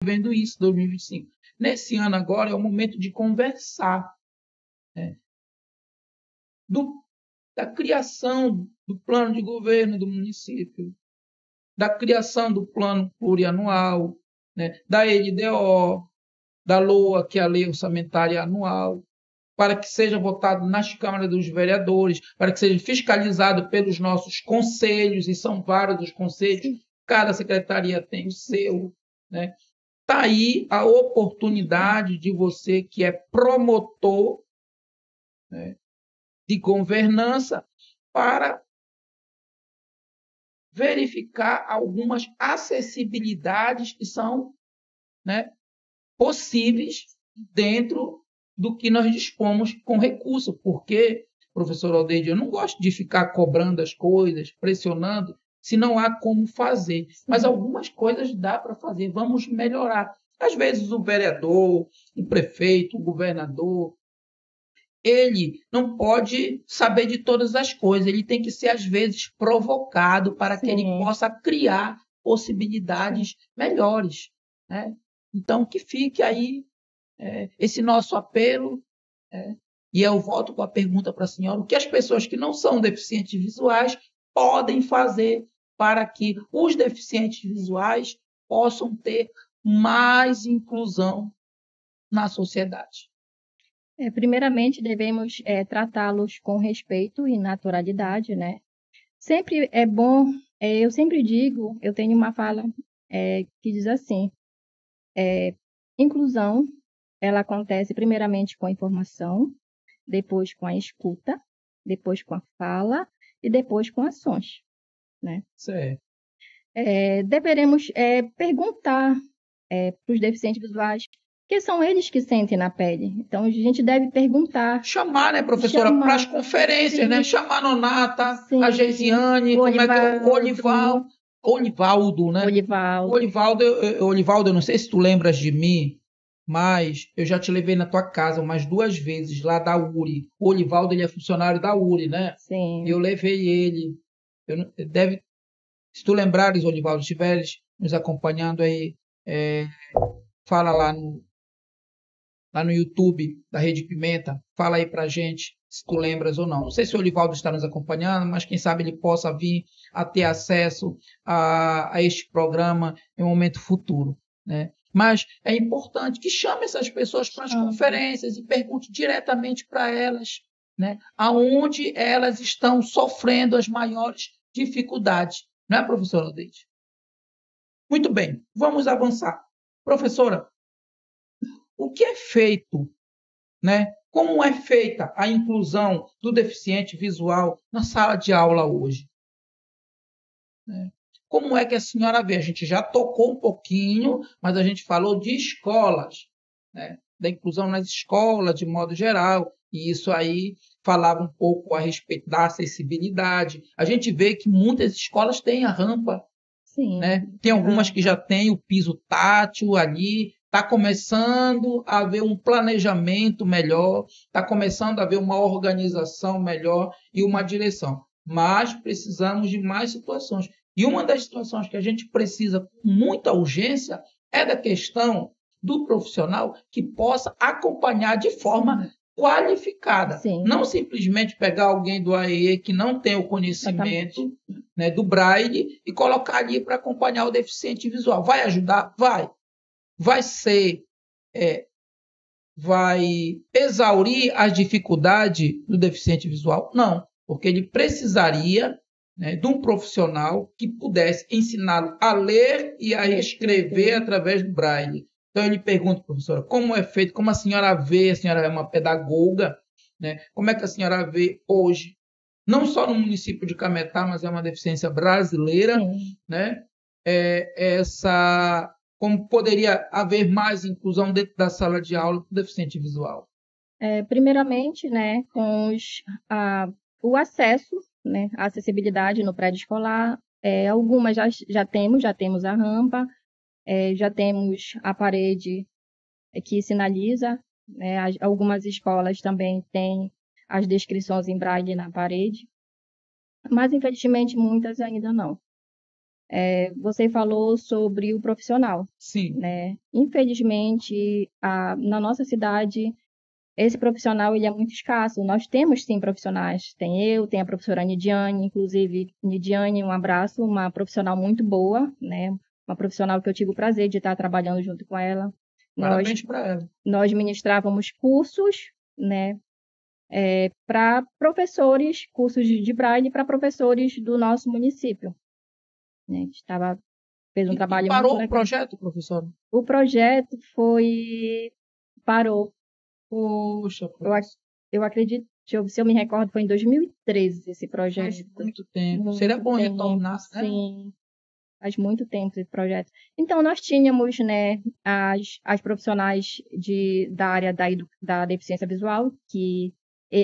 vendo isso, 2025. Nesse ano agora é o momento de conversar, né, da criação do plano de governo do município, da criação do plano plurianual, né, da LDO, da LOA, que é a Lei Orçamentária Anual, para que seja votado nas câmaras dos vereadores, para que seja fiscalizado pelos nossos conselhos, e são vários os conselhos, cada secretaria tem o seu, né? Está aí a oportunidade de você que é promotor, né, de governança, para verificar algumas acessibilidades que são, né, possíveis dentro do que nós dispomos com recurso, porque, professor Aldeide, eu não gosto de ficar cobrando as coisas, pressionando, se não há como fazer. Mas algumas coisas dá para fazer, vamos melhorar. Às vezes o vereador, o prefeito, o governador, ele não pode saber de todas as coisas, ele tem que ser, às vezes, provocado para que ele possa criar possibilidades melhores, né? Então, que fique aí esse nosso apelo, e eu volto com a pergunta para a senhora: o que as pessoas que não são deficientes visuais podem fazer para que os deficientes visuais possam ter mais inclusão na sociedade? Primeiramente, devemos tratá-los com respeito e naturalidade, né? Sempre é bom, eu sempre digo, eu tenho uma fala que diz assim, inclusão, ela acontece primeiramente com a informação, depois com a escuta, depois com a fala e depois com ações, né? Certo. Deveremos perguntar para os deficientes visuais, porque são eles que sentem na pele. Então, a gente deve perguntar. Chamar, né, professora, para as conferências, né? Chamar a Nonata, sim, a Geisiane, como é que é? Olivaldo, né? Olivaldo, eu não sei se tu lembras de mim, mas eu já te levei na tua casa umas 2 vezes lá da URI. O Olivaldo, ele é funcionário da URI, né? Sim. Eu levei ele. Se tu lembrares, Olivaldo, estiveres nos acompanhando aí, fala lá no YouTube da Rede Pimenta, fala aí pra gente se tu lembras ou não. Não sei se o Olivaldo está nos acompanhando, mas quem sabe ele possa vir a ter acesso a este programa em um momento futuro, né? Mas é importante que chame essas pessoas para as conferências e pergunte diretamente para elas, né, aonde elas estão sofrendo as maiores dificuldades. Não é, professora Deide? Muito bem, vamos avançar. Professora, o que é feito, né? Como é feita a inclusão do deficiente visual na sala de aula hoje? Como é que a senhora vê? A gente já tocou um pouquinho, mas a gente falou de escolas, né? Da inclusão nas escolas, de modo geral, e isso aí falava um pouco a respeito da acessibilidade. A gente vê que muitas escolas têm a rampa, sim, né? Tem algumas que já têm o piso tátil ali. Está começando a haver um planejamento melhor, está começando a haver uma organização melhor e uma direção. Mas precisamos de mais situações. E uma das situações que a gente precisa com muita urgência é da questão do profissional que possa acompanhar de forma qualificada. Sim. Não simplesmente pegar alguém do AEE que não tem o conhecimento, né, do Braille e colocar ali para acompanhar o deficiente visual. Vai ajudar? Vai. Vai ser, vai exaurir as dificuldades do deficiente visual? Não, porque ele precisaria, né, de um profissional que pudesse ensiná-lo a ler e a escrever através do Braille. Então, eu lhe pergunto, professora, como é feito, como a senhora vê, a senhora é uma pedagoga, né, como é que a senhora vê hoje, não só no município de Cametá, mas é uma deficiência brasileira, né, como poderia haver mais inclusão dentro da sala de aula para o deficiente visual? Primeiramente, né, com o acesso, né, a acessibilidade no prédio escolar. Algumas já temos a rampa, já temos a parede que sinaliza, né, algumas escolas também têm as descrições em braille na parede, mas infelizmente muitas ainda não. Você falou sobre o profissional, Sim. né? Infelizmente, na nossa cidade, esse profissional ele é muito escasso. Nós temos, sim, profissionais. Tem a professora Nidiane, inclusive, Nidiane, um abraço, uma profissional muito boa, né? Uma profissional que eu tive o prazer de estar trabalhando junto com ela. Parabéns para ela. Nós ministrávamos cursos, né? Para professores, cursos de Braille para professores do nosso município. Né? Fez um trabalho muito legal. Parou o projeto, professor? O projeto parou. Puxa, eu acredito, se eu me recordo, foi em 2013 esse projeto. Faz muito tempo. Seria bom retornar, né? Sim, faz muito tempo esse projeto. Então, nós tínhamos, né, as profissionais da área da deficiência visual, que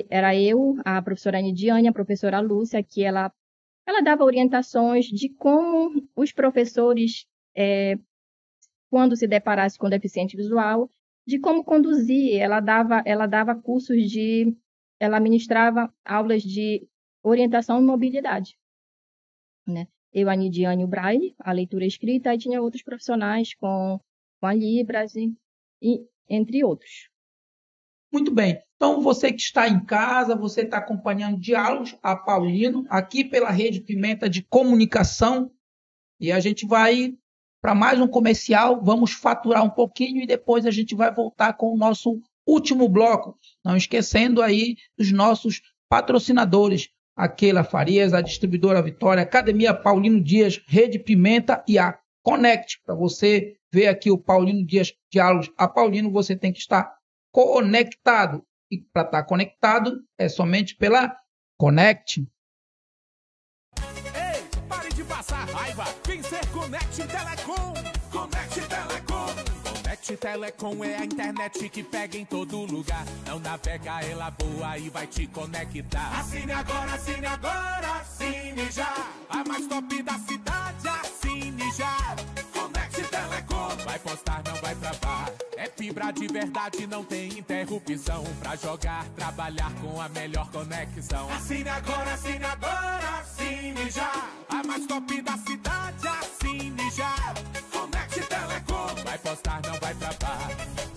era eu, a professora Nidiane, a professora Lúcia, que ela dava orientações de como os professores, quando se deparassem com deficiente visual, de como conduzir. Ela dava cursos ela ministrava aulas de orientação e mobilidade, né? Eu, a Nidiane, o Braille, a leitura escrita, e tinha outros profissionais com a Libras, e entre outros. Muito bem. Então, você que está em casa, você está acompanhando Diálogos a Paulino, aqui pela Rede Pimenta de Comunicação, e a gente vai para mais um comercial, vamos faturar um pouquinho e depois a gente vai voltar com o nosso último bloco, não esquecendo aí dos nossos patrocinadores, a Keila Farias, a Distribuidora Vitória, Academia Paulino Dias, Rede Pimenta e a Connect. Para você ver aqui o Paulino Dias Diálogos a Paulino, você tem que estar conectado. E para estar conectado é somente pela Connect. Ei, pare de passar raiva. Vem ser Connect Telecom. Connect Telecom. Connect Telecom é a internet que pega em todo lugar. Não navega, ela boa e vai te conectar. Assine agora, assine agora, assine já. A mais top da cidade, assine já. Connect Telecom. Vai postar, não vai travar. É fibra de verdade, não tem interrupção. Pra jogar, trabalhar com a melhor conexão. Assine agora, assine já. A mais top da cidade, assine já. Connect Telecom. Vai postar, não vai travar.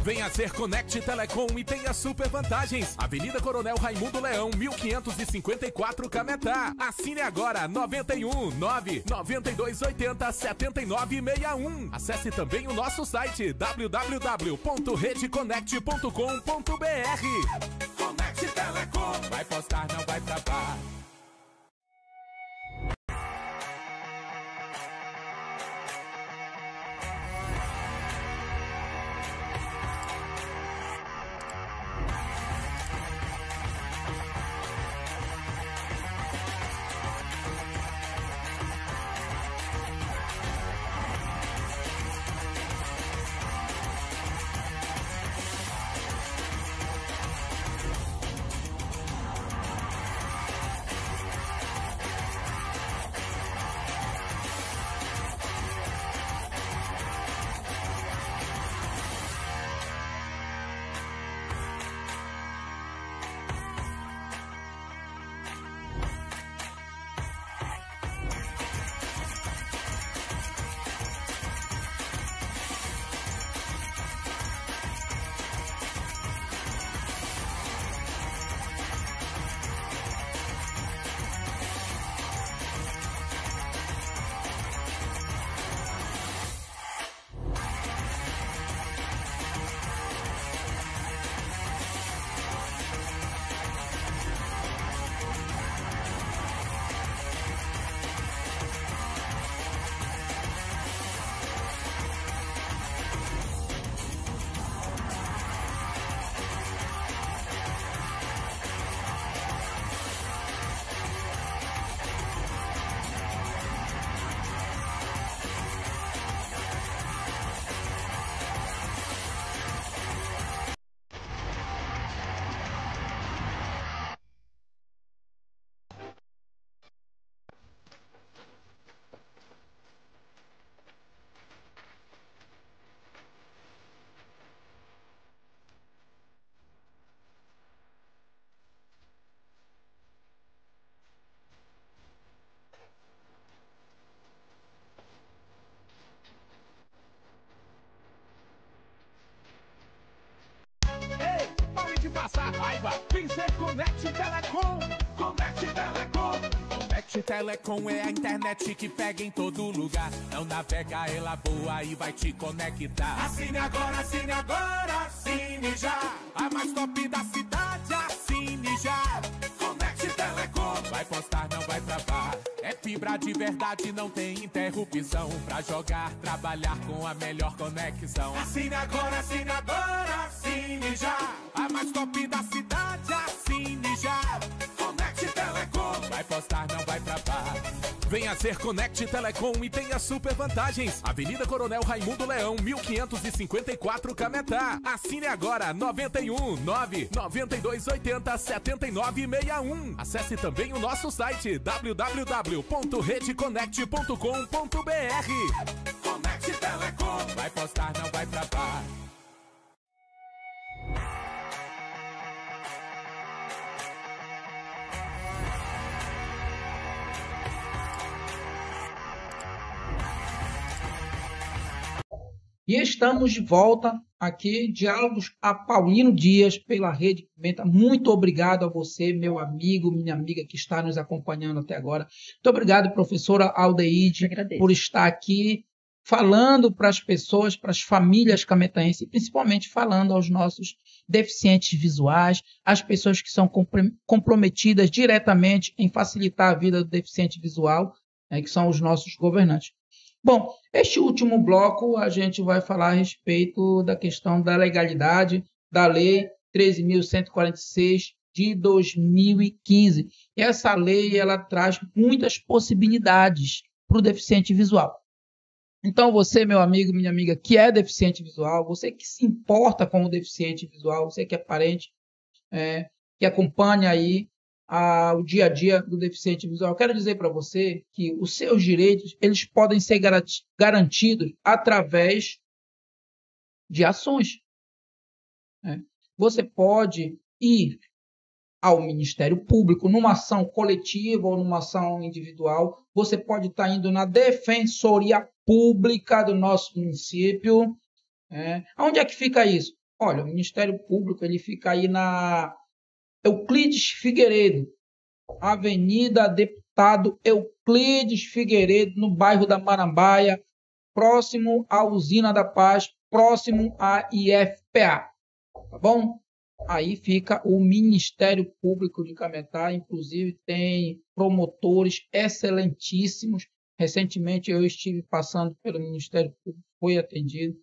Venha ser Connect Telecom e tenha super vantagens. Avenida Coronel Raimundo Leão, 1554 Cametá. Assine agora 91 99280 7961. Acesse também o nosso site www.redeconnect.com.br. Connect Telecom. Vai postar, não vai travar. Vem ser Conect Telecom. Conect Telecom. Conect Telecom é a internet que pega em todo lugar. Não navega, ela boa e vai te conectar. Assine agora, assine agora, assine já. A mais top da cidade, assine já. Conect Telecom. Vai postar, não vai travar. É fibra de verdade, não tem interrupção. Pra jogar, trabalhar com a melhor conexão. Assine agora, assine já. A mais top da cidade, assine já. Conect Telecom. Vai postar, não vai travar. Venha ser Conect Telecom e tenha super vantagens. Avenida Coronel Raimundo Leão, 1554, Cametá. Assine agora, 91 992 80 7961. Acesse também o nosso site www.redeconnect.com.br. Conect Telecom. Vai postar, não vai travar. E estamos de volta aqui, Diálogos a Paulino Dias, pela Rede Comenta. Muito obrigado a você, meu amigo, minha amiga, que está nos acompanhando até agora. Muito obrigado, professora Aldeide, por estar aqui falando para as pessoas, para as famílias cametaenses, e principalmente falando aos nossos deficientes visuais, as pessoas que são comprometidas diretamente em facilitar a vida do deficiente visual, que são os nossos governantes. Bom, este último bloco a gente vai falar a respeito da questão da legalidade da Lei 13.146 de 2015. Essa lei ela traz muitas possibilidades para o deficiente visual. Então você, meu amigo, minha amiga, que é deficiente visual, você que se importa com o deficiente visual, você que é parente, que acompanha aí o dia a dia do deficiente visual. Eu quero dizer para você que os seus direitos eles podem ser garantidos através de ações. Você pode ir ao Ministério Público numa ação coletiva ou numa ação individual. Você pode estar indo na Defensoria Pública do nosso município. Onde é que fica isso? Olha, o Ministério Público ele fica aí na Euclides Figueiredo, Avenida Deputado Euclides Figueiredo, no bairro da Marambaia, próximo à Usina da Paz, próximo à IFPA. Tá bom? Aí fica o Ministério Público de Cametá, inclusive tem promotores excelentíssimos. Recentemente eu estive passando pelo Ministério Público, fui atendido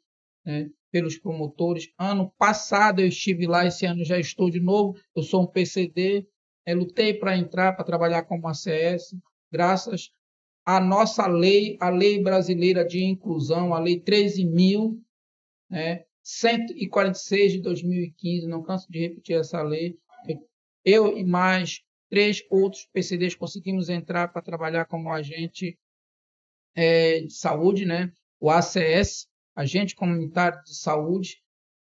pelos promotores. Ano passado eu estive lá, esse ano já estou de novo. Eu sou um PCD, lutei para entrar, para trabalhar como ACS, graças à nossa lei, a Lei Brasileira de Inclusão, a Lei 13.146 de 2015, não canso de repetir essa lei. Eu e mais 3 outros PCDs conseguimos entrar para trabalhar como agente de saúde, o ACS, Agente Comunitário de Saúde,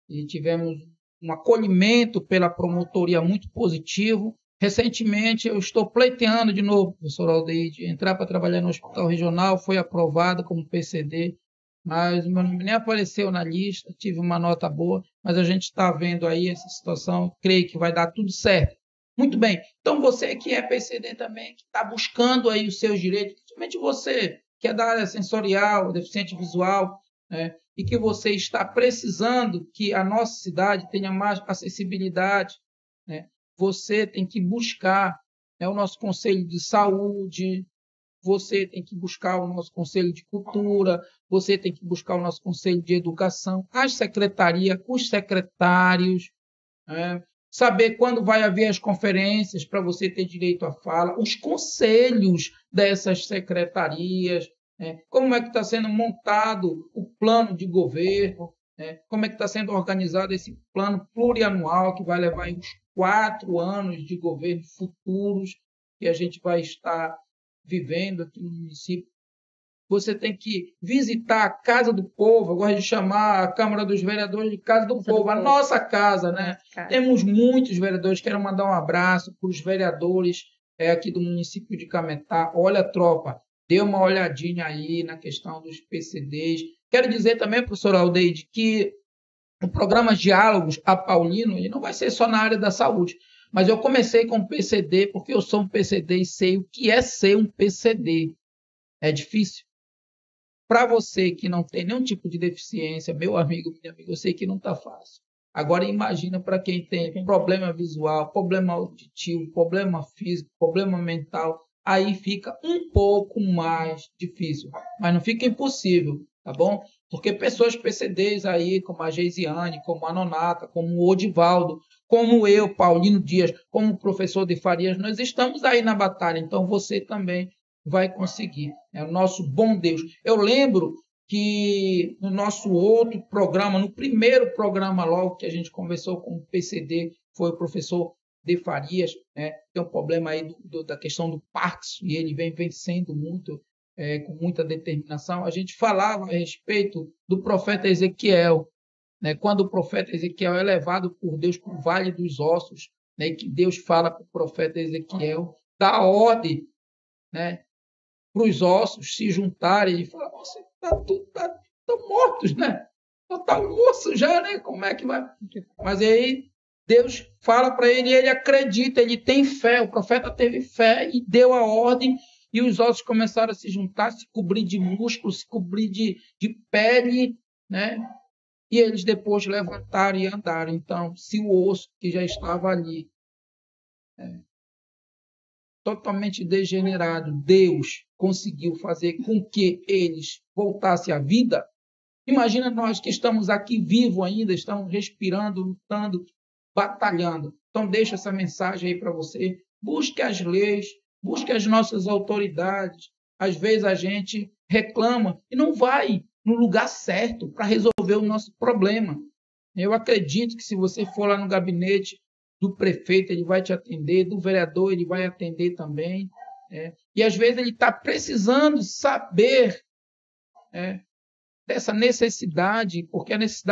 e tivemos um acolhimento pela promotoria muito positivo. Recentemente, eu estou pleiteando de novo, professor Aldeide, entrar para trabalhar no Hospital Regional, foi aprovado como PCD, mas o meu nome nem apareceu na lista, tive uma nota boa, mas a gente está vendo aí essa situação, creio que vai dar tudo certo. Muito bem, então você que é PCD também, que está buscando aí os seus direitos, principalmente você que é da área sensorial, deficiente visual, e que você está precisando que a nossa cidade tenha mais acessibilidade, você tem que buscar o nosso Conselho de Saúde, você tem que buscar o nosso Conselho de Cultura, você tem que buscar o nosso Conselho de Educação, as secretarias, os secretários, saber quando vai haver as conferências para você ter direito à fala, os conselhos dessas secretarias, como é que está sendo montado o plano de governo, como é que está sendo organizado esse plano plurianual que vai levar uns 4 anos de governo futuros que a gente vai estar vivendo aqui no município. Você tem que visitar a Casa do Povo, eu gosto de chamar a Câmara dos Vereadores de Casa do Povo, a nossa casa, Temos muitos vereadores, quero mandar um abraço para os vereadores aqui do município de Cametá. Olha, tropa, dê uma olhadinha aí na questão dos PCDs. Quero dizer também, professor Aldeide, que o programa Diálogos a Paulino ele não vai ser só na área da saúde. Mas eu comecei com PCD porque eu sou um PCD e sei o que é ser um PCD. É difícil. Para você que não tem nenhum tipo de deficiência, meu amigo, minha amiga, eu sei que não está fácil. Agora imagina para quem tem problema visual, problema auditivo, problema físico, problema mental, aí fica um pouco mais difícil, mas não fica impossível, tá bom? Porque pessoas PCDs aí, como a Geisiane, como a Nonata, como o Odivaldo, como eu, Paulino Dias, como o professor de Farias, nós estamos aí na batalha, então você também vai conseguir. É o nosso bom Deus. Eu lembro que no nosso outro programa, no primeiro programa logo que a gente conversou com o PCD, foi o professor de Farias, né? Tem um problema aí da questão do Parkinson, e ele vem vencendo muito, com muita determinação. A gente falava a respeito do profeta Ezequiel, né? Quando o profeta Ezequiel é levado por Deus para o Vale dos Ossos, né? Que Deus fala para o profeta Ezequiel, dá ordem, né? Para os ossos se juntarem e falar, você estão mortos, né? Está um osso já, né? Como é que vai? Mas aí Deus fala para ele, e ele acredita, ele tem fé. O profeta teve fé e deu a ordem, e os ossos começaram a se juntar, se cobrir de músculo, se cobrir de pele, né? E eles depois levantaram e andaram. Então, se o osso que já estava ali, totalmente degenerado, Deus conseguiu fazer com que eles voltassem à vida, imagina nós que estamos aqui vivos ainda, estamos respirando, lutando, batalhando. Então, deixa essa mensagem aí para você. Busque as leis, busque as nossas autoridades. Às vezes a gente reclama e não vai no lugar certo para resolver o nosso problema. Eu acredito que se você for lá no gabinete do prefeito, ele vai te atender, do vereador, ele vai atender também. E às vezes ele está precisando saber dessa necessidade, porque a necessidade